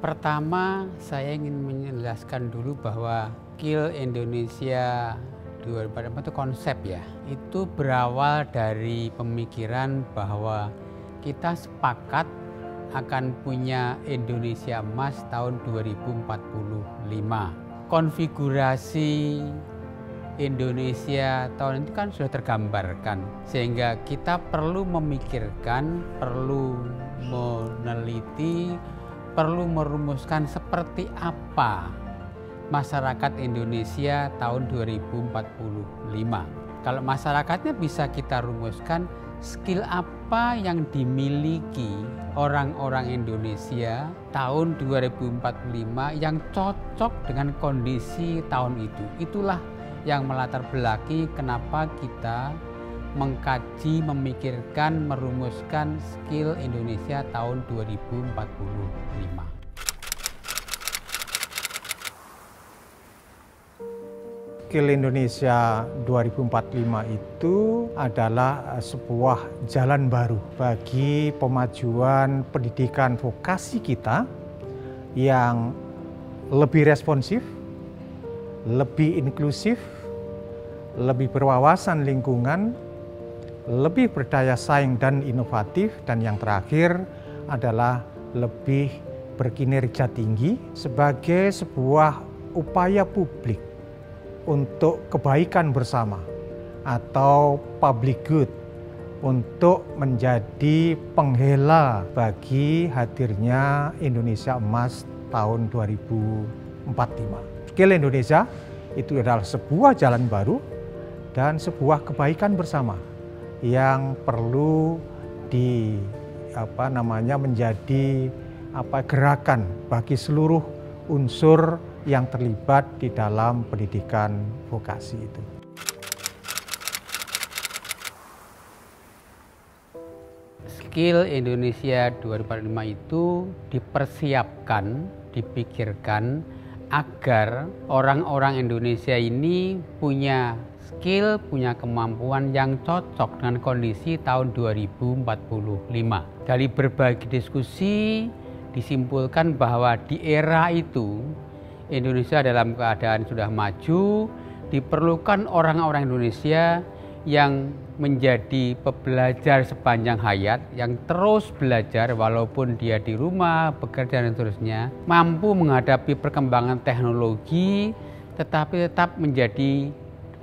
Pertama, saya ingin menjelaskan dulu bahwa Skill Indonesia 2045 itu konsep ya. Itu berawal dari pemikiran bahwa kita sepakat akan punya Indonesia Emas tahun 2045. Konfigurasi Indonesia tahun itu kan sudah tergambarkan, sehingga kita perlu memikirkan, perlu meneliti, perlu merumuskan seperti apa masyarakat Indonesia tahun 2045. Kalau masyarakatnya bisa kita rumuskan, skill apa yang dimiliki orang-orang Indonesia tahun 2045 yang cocok dengan kondisi tahun itu. Itulah yang melatar belakangi kenapa kita mengkaji, memikirkan, merumuskan skill Indonesia tahun 2045. Skill Indonesia 2045 itu adalah sebuah jalan baru bagi pemajuan pendidikan vokasi kita yang lebih responsif, lebih inklusif, lebih berwawasan lingkungan, lebih berdaya saing dan inovatif, dan yang terakhir adalah lebih berkinerja tinggi sebagai sebuah upaya publik untuk kebaikan bersama atau public good, untuk menjadi penghela bagi hadirnya Indonesia Emas tahun 2045. Skill Indonesia itu adalah sebuah jalan baru dan sebuah kebaikan bersama yang perlu menjadi gerakan bagi seluruh unsur yang terlibat di dalam pendidikan vokasi itu. Skill Indonesia 2045 itu dipersiapkan, dipikirkan agar orang-orang Indonesia ini punya skill, punya kemampuan yang cocok dengan kondisi tahun 2045. Dari berbagai diskusi disimpulkan bahwa di era itu Indonesia dalam keadaan sudah maju, diperlukan orang-orang Indonesia yang menjadi pembelajar sepanjang hayat, yang terus belajar walaupun dia di rumah, bekerja dan seterusnya, mampu menghadapi perkembangan teknologi, tetapi tetap menjadi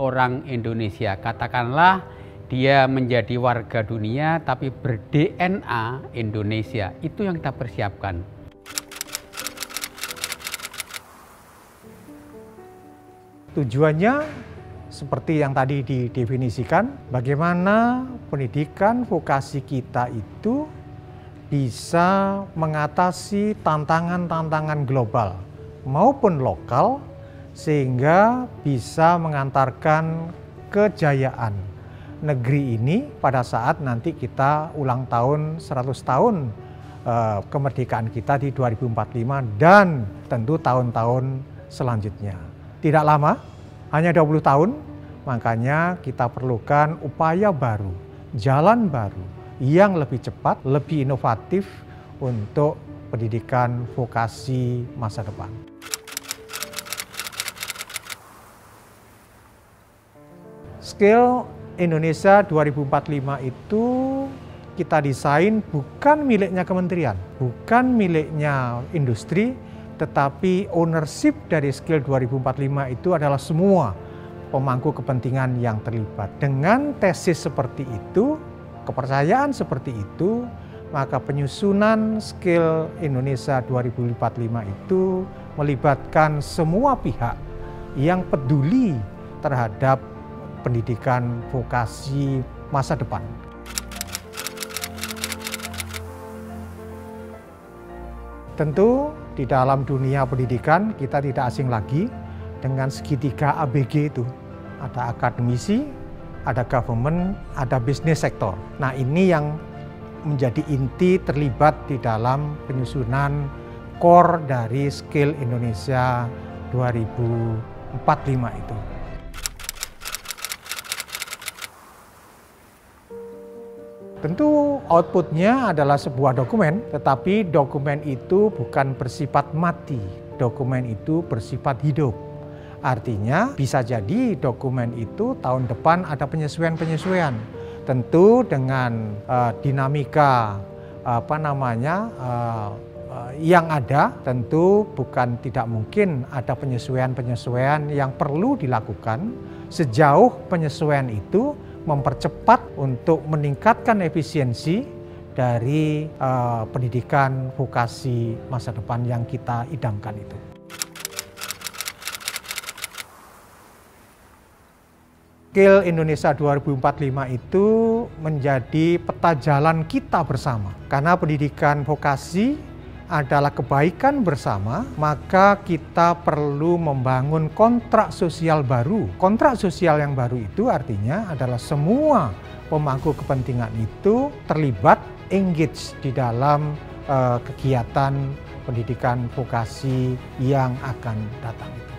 orang Indonesia. Katakanlah dia menjadi warga dunia tapi ber-DNA Indonesia. Itu yang kita persiapkan. Tujuannya seperti yang tadi didefinisikan, bagaimana pendidikan vokasi kita itu bisa mengatasi tantangan-tantangan global maupun lokal, sehingga bisa mengantarkan kejayaan negeri ini pada saat nanti kita ulang tahun 100 tahun kemerdekaan kita di 2045 dan tentu tahun-tahun selanjutnya. Tidak lama, hanya 20 tahun, makanya kita perlukan upaya baru, jalan baru yang lebih cepat, lebih inovatif untuk pendidikan vokasi masa depan. Skill Indonesia 2045 itu kita desain bukan miliknya kementerian, bukan miliknya industri, tetapi ownership dari Skill 2045 itu adalah semua pemangku kepentingan yang terlibat. Dengan tesis seperti itu, kepercayaan seperti itu, maka penyusunan Skill Indonesia 2045 itu melibatkan semua pihak yang peduli terhadap pendidikan vokasi masa depan. Tentu di dalam dunia pendidikan kita tidak asing lagi dengan segitiga ABG itu. Ada akademisi, ada government, ada business sector. Nah, ini yang menjadi inti terlibat di dalam penyusunan core dari Skill Indonesia 2045 itu. Tentu outputnya adalah sebuah dokumen, tetapi dokumen itu bukan bersifat mati, dokumen itu bersifat hidup. Artinya bisa jadi dokumen itu tahun depan ada penyesuaian-penyesuaian. Tentu dengan dinamika yang ada, tentu bukan tidak mungkin ada penyesuaian-penyesuaian yang perlu dilakukan sejauh penyesuaian itu mempercepat untuk meningkatkan efisiensi dari pendidikan vokasi masa depan yang kita idamkan itu. Skill Indonesia 2045 itu menjadi peta jalan kita bersama. Karena pendidikan vokasi adalah kebaikan bersama, maka kita perlu membangun kontrak sosial baru. Kontrak sosial yang baru itu artinya adalah semua pemangku kepentingan itu terlibat, engage di dalam kegiatan pendidikan vokasi yang akan datang itu.